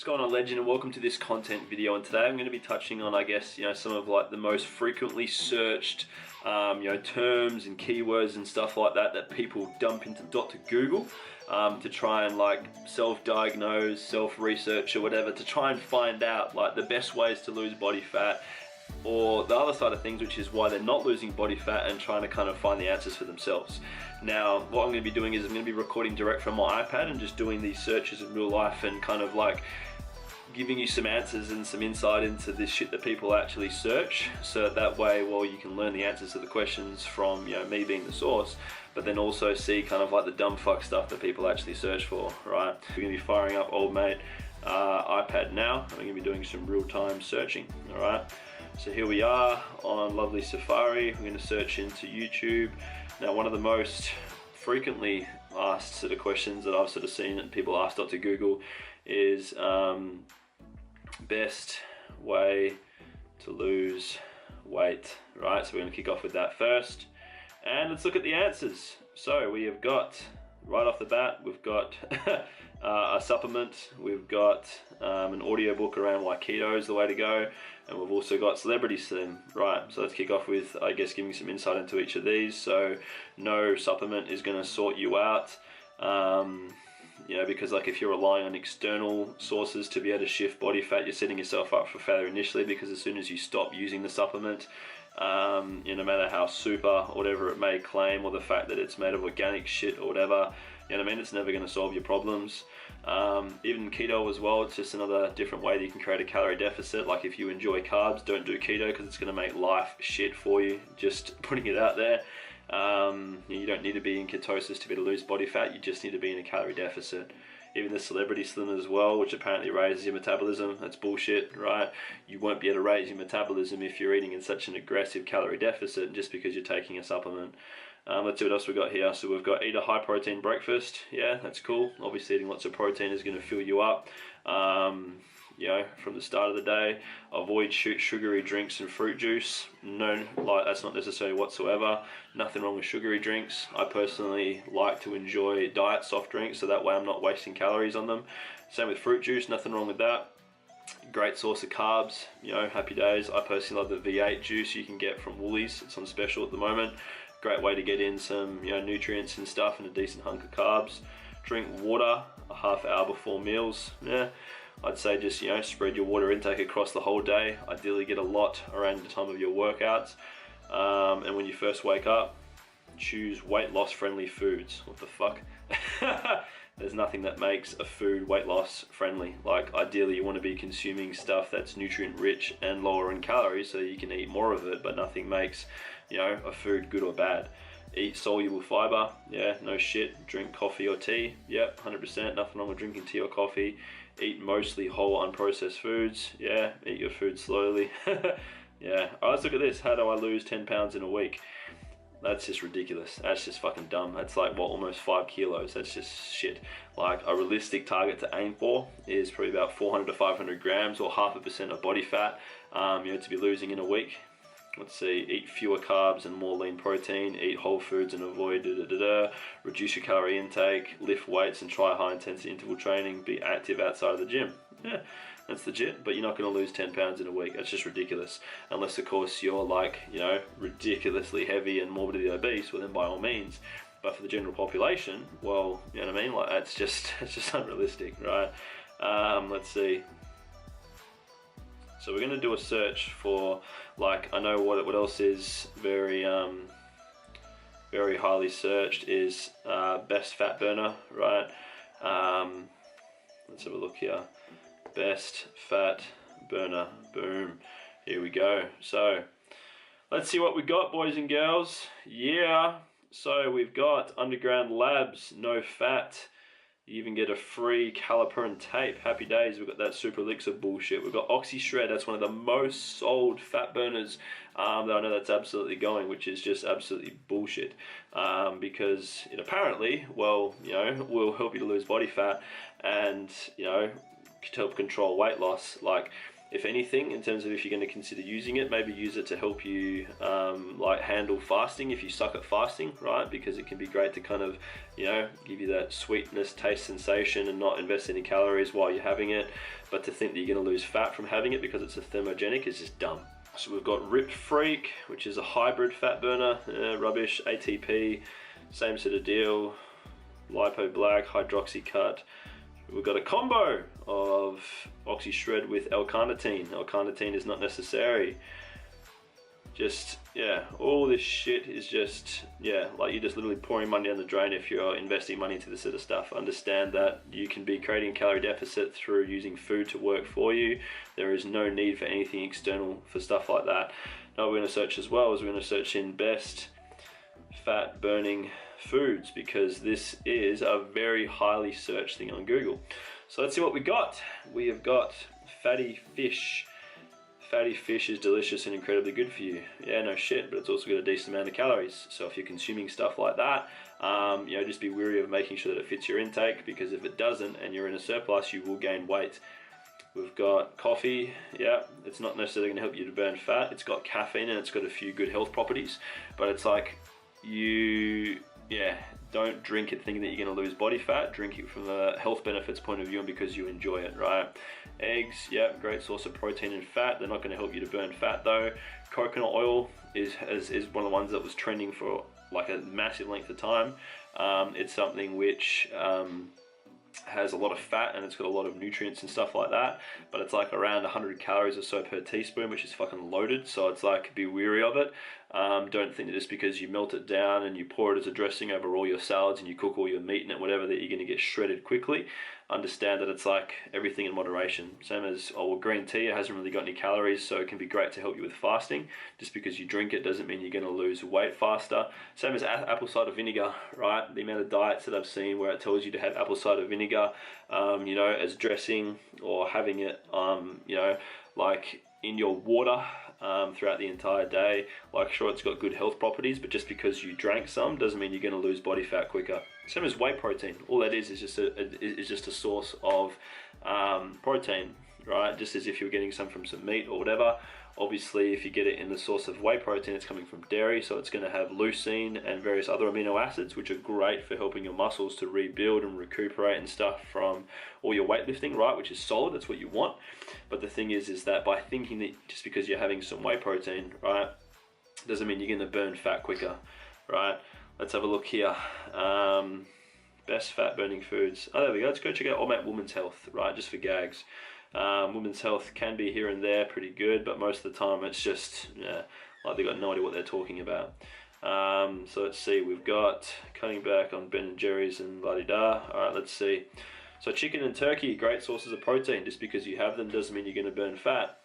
going on, legend, and welcome to this content video. And today I'm going to be touching on, I guess, some of like the most frequently searched terms and keywords and stuff like that people dump into Google to try and like self-diagnose, self-research or whatever, to try and find out like the best ways to lose body fat, or the other side of things, which is why they're not losing body fat and trying to kind of find the answers for themselves. Now, what I'm going to be doing is I'm going to be recording direct from my iPad and just doing these searches in real life and kind of like giving you some answers and some insight into this shit that people actually search, so that way, well, you can learn the answers to the questions from me being the source, but then also see kind of like the dumb fuck stuff that people actually search for, right? We're going to be firing up old mate iPad now, and we're going to be doing some real-time searching, all right? So here we are on lovely Safari. We're going to search into YouTube. Now, one of the most frequently asked sort of questions that I've sort of seen that people ask Dr. Google is best way to lose weight, right? So we're going to kick off with that first, and let's look at the answers. So we have got, right off the bat, we've got a supplement, we've got an audiobook around why keto is the way to go, and we've also got Celebrity Slim, right? So let's kick off with, I guess, giving some insight into each of these. So no supplement is going to sort you out, because like if you're relying on external sources to be able to shift body fat, you're setting yourself up for failure initially, because as soon as you stop using the supplement, no matter how super or whatever it may claim, or the fact that it's made of organic shit or whatever, it's never going to solve your problems. Even keto as well, it's just another different way that you can create a calorie deficit. Like if you enjoy carbs, don't do keto, because it's going to make life shit for you, just putting it out there. You don't need to be in ketosis to be able to lose body fat, you just need to be in a calorie deficit. Even the Celebrity Slim as well, which apparently raises your metabolism, that's bullshit, right? You won't be able to raise your metabolism if you're eating in such an aggressive calorie deficit just because you're taking a supplement. Let's see what else we've got here. So we've got eat a high protein breakfast. Yeah, that's cool. Obviously eating lots of protein is going to fill you up, from the start of the day. Avoid sugary drinks and fruit juice. No, that's not necessary whatsoever. Nothing wrong with sugary drinks. I personally like to enjoy diet soft drinks, so that way I'm not wasting calories on them. Same with fruit juice, nothing wrong with that. Great source of carbs, happy days. I personally love the V8 juice you can get from Woolies. It's on special at the moment. Great way to get in some nutrients and stuff and a decent hunk of carbs. Drink water a half hour before meals. Yeah, I'd say just spread your water intake across the whole day. Ideally get a lot around the time of your workouts. And when you first wake up, choose weight loss friendly foods. What the fuck? There's nothing that makes a food weight loss friendly. Like ideally you want to be consuming stuff that's nutrient rich and lower in calories so you can eat more of it, but nothing makes a food good or bad. Eat soluble fiber, yeah, no shit. Drink coffee or tea, yep, 100%, nothing wrong with drinking tea or coffee. Eat mostly whole unprocessed foods, yeah, eat your food slowly. Yeah, all right, let's look at this. How do I lose 10 pounds in a week? That's just ridiculous. That's just fucking dumb. That's like, what, almost 5 kilos. That's just shit. Like a realistic target to aim for is probably about 400 to 500 grams or 0.5% of body fat, to be losing in a week. Let's see, eat fewer carbs and more lean protein, eat whole foods and avoid reduce your calorie intake, lift weights and try high intensity interval training, be active outside of the gym. Yeah, that's legit, but you're not going to lose 10 pounds in a week. That's just ridiculous. Unless, of course, you're like, ridiculously heavy and morbidly obese, well then by all means. But for the general population, well, you know what I mean? Like it's just unrealistic, right? Let's see. So we're going to do a search for, like, I know what else is very highly searched is best fat burner, right? Let's have a look here. Best fat burner, boom, here we go. So let's see what we got, boys and girls. Yeah, so we've got Underground Labs, no fat. You even get a free caliper and tape. Happy days. We've got that Super Elixir bullshit. We've got Oxy Shred. That's one of the most sold fat burners that I know that's absolutely going, which is just absolutely bullshit. Because it apparently, will help you to lose body fat and, to help control weight loss. Like, if anything, in terms of if you're going to consider using it, maybe use it to help you like handle fasting if you suck at fasting, right? Because it can be great to kind of, you know, give you that sweetness, taste sensation and not invest any calories while you're having it. But to think that you're going to lose fat from having it because it's a thermogenic is just dumb. So we've got Ripped Freak, which is a hybrid fat burner, rubbish, ATP, same sort of deal, Lipo Black, Hydroxy Cut. We've got a combo of Oxy Shred with L-carnitine. L-carnitine is not necessary. Just, yeah, all this shit is just, yeah, like you're just literally pouring money down the drain if you're investing money into this sort of stuff. Understand that you can be creating a calorie deficit through using food to work for you. There is no need for anything external for stuff like that. Now what we're going to search as well is we're going to search in best fat burning foods, because this is a very highly searched thing on Google. So let's see what we got. We have got fatty fish. Fatty fish is delicious and incredibly good for you. Yeah, no shit, but it's also got a decent amount of calories. So if you're consuming stuff like that, you know, just be wary of making sure that it fits your intake, because if it doesn't and you're in a surplus, you will gain weight. We've got coffee. Yeah, it's not necessarily going to help you to burn fat. It's got caffeine and it's got a few good health properties, but it's like don't drink it thinking that you're going to lose body fat. Drink it from a health benefits point of view and because you enjoy it, right? Eggs, yeah, great source of protein and fat. They're not going to help you to burn fat though. Coconut oil is one of the ones that was trending for like a massive length of time. It's something which has a lot of fat and it's got a lot of nutrients and stuff like that, but it's like around 100 calories or so per teaspoon, which is fucking loaded. So it's like, be wary of it. Don't think that just because you melt it down and you pour it as a dressing over all your salads and you cook all your meat in it, whatever, that you're going to get shredded quickly. Understand that it's like everything in moderation. Same as, green tea, it hasn't really got any calories, so it can be great to help you with fasting. Just because you drink it doesn't mean you're going to lose weight faster. Same as apple cider vinegar, right? The amount of diets that I've seen where it tells you to have apple cider vinegar, you know, as dressing, or having it, you know, like in your water throughout the entire day. Like, sure, it's got good health properties, but just because you drank some doesn't mean you're going to lose body fat quicker. Same as whey protein. All that is just a source of protein, right? Just as if you were getting some from some meat or whatever. Obviously, if you get it in the source of whey protein, it's coming from dairy, so it's going to have leucine and various other amino acids, which are great for helping your muscles to rebuild and recuperate and stuff from all your weightlifting, right? Which is solid, that's what you want. But the thing is that by thinking that just because you're having some whey protein, right, doesn't mean you're going to burn fat quicker, right? Let's have a look here. Best fat burning foods. Oh, there we go. Let's go check out All Women's Health, right? Just for gags. Women's Health can be here and there pretty good, but most of the time it's just, yeah, like they've got no idea what they're talking about. So let's see, we've got cutting back on Ben and Jerry's and la-di-da. Alright, let's see. So chicken and turkey, great sources of protein. Just because you have them doesn't mean you're going to burn fat.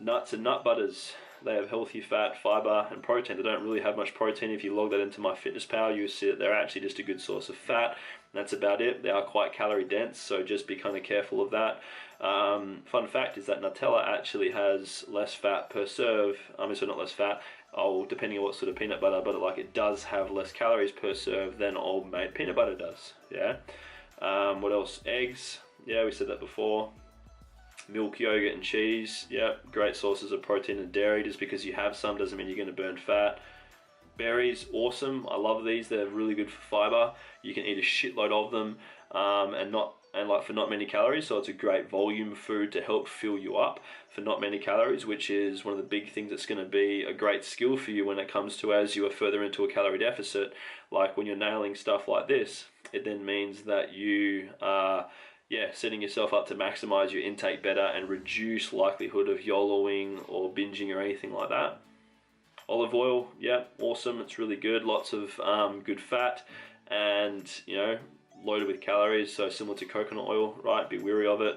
Nuts and nut butters, they have healthy fat, fiber and protein. They don't really have much protein. If you log that into MyFitnessPal, you'll see that they're actually just a good source of fat. That's about it. They are quite calorie dense, so just be kind of careful of that. Fun fact is that Nutella actually has less fat per serve. So not less fat, depending on what sort of peanut butter, but it does have less calories per serve than old made peanut butter does. Yeah. What else? Eggs. Yeah, we said that before. Milk, yogurt and cheese. Yeah, great sources of protein and dairy. Just because you have some doesn't mean you're going to burn fat. Berries, awesome. I love these. They're really good for fiber. You can eat a shitload of them, for not many calories. So it's a great volume food to help fill you up for not many calories, which is one of the big things that's going to be a great skill for you when it comes to as you are further into a calorie deficit. Like when you're nailing stuff like this, it then means that you are setting yourself up to maximize your intake better and reduce likelihood of YOLOing or binging or anything like that. Olive oil, yeah, awesome. It's really good. Lots of good fat and, you know, loaded with calories. So similar to coconut oil, right? Be wary of it.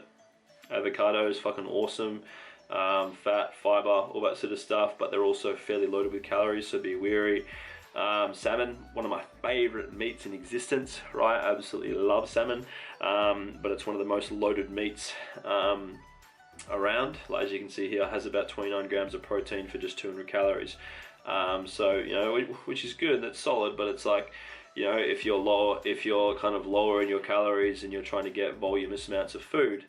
Avocado is fucking awesome. Fat, fiber, all that sort of stuff. But they're also fairly loaded with calories, so be wary. Salmon, one of my favorite meats in existence, right? I absolutely love salmon. But it's one of the most loaded meats around. Like, as you can see here, it has about 29 grams of protein for just 200 calories. So, you know, which is good, that's solid, but it's like, you know, if you're kind of lower in your calories and you're trying to get voluminous amounts of food,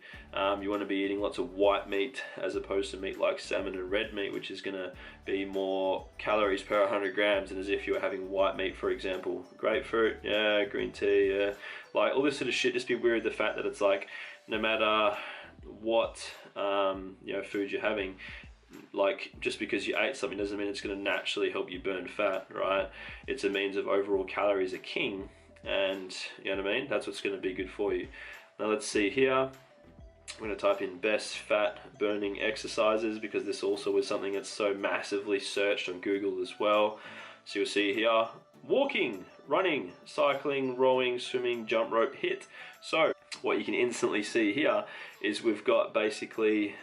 you want to be eating lots of white meat as opposed to meat like salmon and red meat, which is going to be more calories per 100 grams than as if you were having white meat, for example. Grapefruit, yeah, green tea, yeah, like all this sort of shit. Just be wary of the fact that it's like, no matter what you know, food you're having, like just because you ate something doesn't mean it's going to naturally help you burn fat, right? It's a means of overall calories are king, and you know what I mean, that's what's going to be good for you. Now let's see here, I'm going to type in best fat burning exercises, because this also is something that's so massively searched on Google as well. So you'll see here, walking, running, cycling, rowing, swimming, jump rope, HIIT. So what you can instantly see here is we've got basically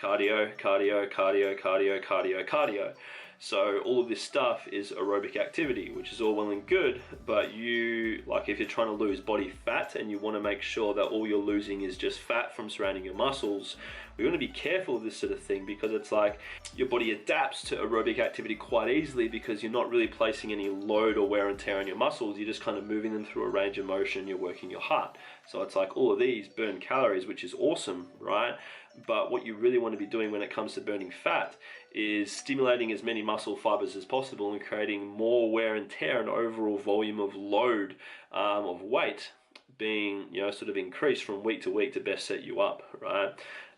cardio, cardio, cardio, cardio, cardio, cardio. So all of this stuff is aerobic activity, which is all well and good, but you, like if you're trying to lose body fat and you want to make sure that all you're losing is just fat from surrounding your muscles, we want to be careful of this sort of thing, because it's like your body adapts to aerobic activity quite easily because you're not really placing any load or wear and tear on your muscles. You're just kind of moving them through a range of motion. You're working your heart. So it's like all of these burn calories, which is awesome, right? But what you really want to be doing when it comes to burning fat is stimulating as many muscle fibers as possible and creating more wear and tear and overall volume of load of weight being, you know, sort of increased from week to week to best set you up, right?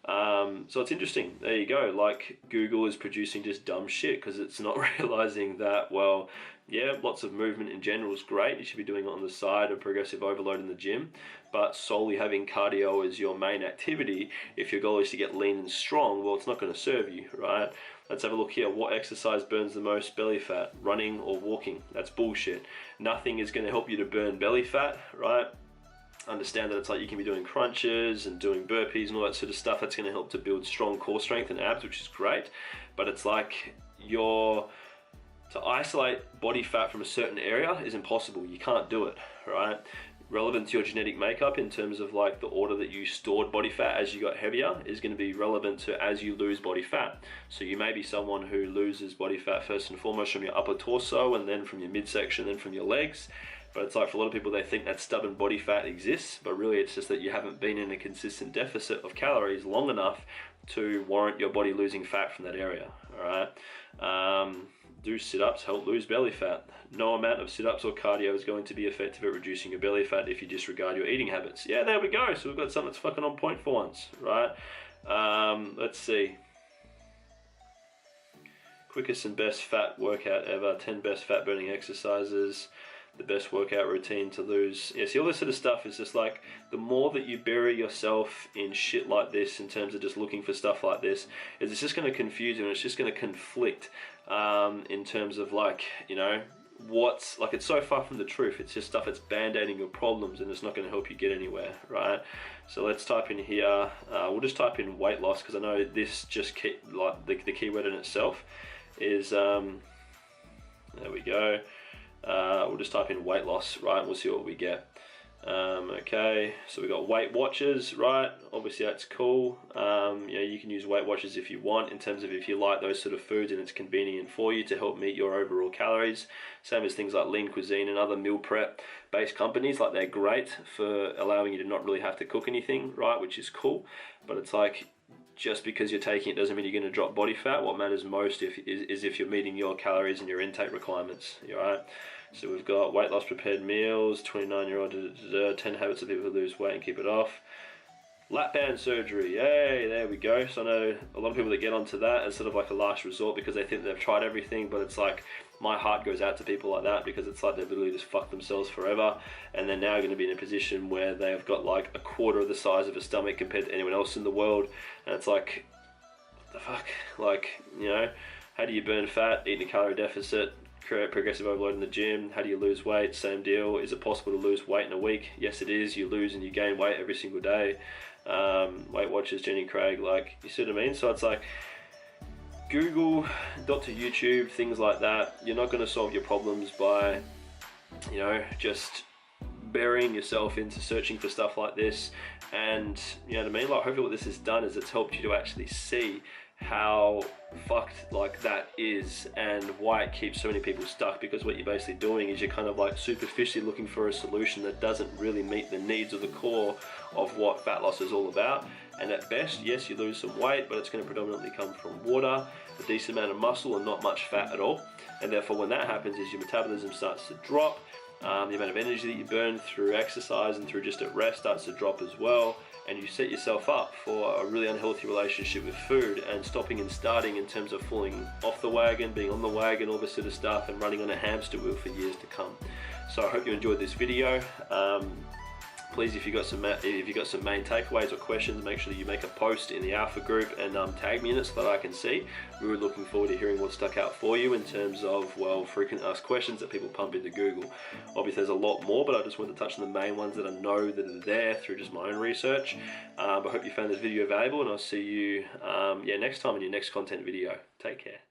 So it's interesting. There you go. Like Google is producing just dumb shit because it's not realizing that, well, yeah, lots of movement in general is great. You should be doing it on the side of progressive overload in the gym, but solely having cardio as your main activity, if your goal is to get lean and strong, well, it's not going to serve you, right? Let's have a look here. What exercise burns the most belly fat? Running or walking? That's bullshit. Nothing is going to help you to burn belly fat, right? Understand that it's like you can be doing crunches and doing burpees and all that sort of stuff. That's going to help to build strong core strength and abs, which is great. But it's like to isolate body fat from a certain area is impossible. You can't do it, right? Relevant to your genetic makeup in terms of like the order that you stored body fat as you got heavier is going to be relevant to as you lose body fat. So you may be someone who loses body fat first and foremost from your upper torso, and then from your midsection, then from your legs. But it's like for a lot of people, they think that stubborn body fat exists, but really it's just that you haven't been in a consistent deficit of calories long enough to warrant your body losing fat from that area, all right? Do sit-ups help lose belly fat? No amount of sit-ups or cardio is going to be effective at reducing your belly fat if you disregard your eating habits. Yeah, there we go. So we've got something that's fucking on point for once, right? Let's see. Quickest and best fat workout ever. 10 best fat burning exercises. The best workout routine to lose. Yeah, see, all this sort of stuff is just like, the more that you bury yourself in shit like this in terms of just looking for stuff like this, is it's just going to confuse you and it's just going to conflict in terms of like, you know, what's like, it's so far from the truth. It's just stuff that's band-aiding your problems and it's not going to help you get anywhere, right? So let's type in here, we'll just type in weight loss, because I know this just like the keyword in itself is there we go. We'll just type in weight loss, right? We'll see what we get. Okay, so we got Weight Watchers, right? Obviously that's cool. You know, you can use Weight Watchers if you want, in terms of if you like those sort of foods and it's convenient for you to help meet your overall calories. Same as things like Lean Cuisine and other meal prep based companies, like they're great for allowing you to not really have to cook anything, right? Which is cool, but it's like, just because you're taking it doesn't mean you're going to drop body fat. What matters most is if you're meeting your calories and your intake requirements, right? So we've got weight loss prepared meals, 29-year-old, 10 habits of people who lose weight and keep it off. Lap band surgery, yay, there we go. So I know a lot of people that get onto that as sort of like a last resort because they think they've tried everything, but it's like, my heart goes out to people like that, because it's like they've literally just fucked themselves forever, and they're now going to be in a position where they've got like a quarter of the size of a stomach compared to anyone else in the world, and it's like, what the fuck? Like, you know, how do you burn fat? Eat in a calorie deficit, create progressive overload in the gym. How do you lose weight? Same deal. Is it possible to lose weight in a week? Yes, it is. You lose and you gain weight every single day. Weight Watchers, Jenny Craig, like, you see what I mean? So it's like, Google, Dr. YouTube, things like that. You're not going to solve your problems by, you know, just burying yourself into searching for stuff like this. And you know what I mean? Like, hopefully what this has done is it's helped you to actually see how fucked like that is and why it keeps so many people stuck, because what you're basically doing is you're kind of like superficially looking for a solution that doesn't really meet the needs of the core of what fat loss is all about. And at best, yes, you lose some weight, but it's going to predominantly come from water, a decent amount of muscle, and not much fat at all. And therefore when that happens is your metabolism starts to drop, the amount of energy that you burn through exercise and through just at rest starts to drop as well, and you set yourself up for a really unhealthy relationship with food, and stopping and starting in terms of falling off the wagon, being on the wagon, all this sort of stuff, and running on a hamster wheel for years to come. So I hope you enjoyed this video. Please, if you got some main takeaways or questions, make sure that you make a post in the Alpha group and tag me in it so that I can see. We're looking forward to hearing what stuck out for you in terms of, well, frequent asked questions that people pump into Google. Obviously there's a lot more, but I just wanted to touch on the main ones that I know that are there through just my own research. But I hope you found this video valuable, and I'll see you next time in your next content video. Take care.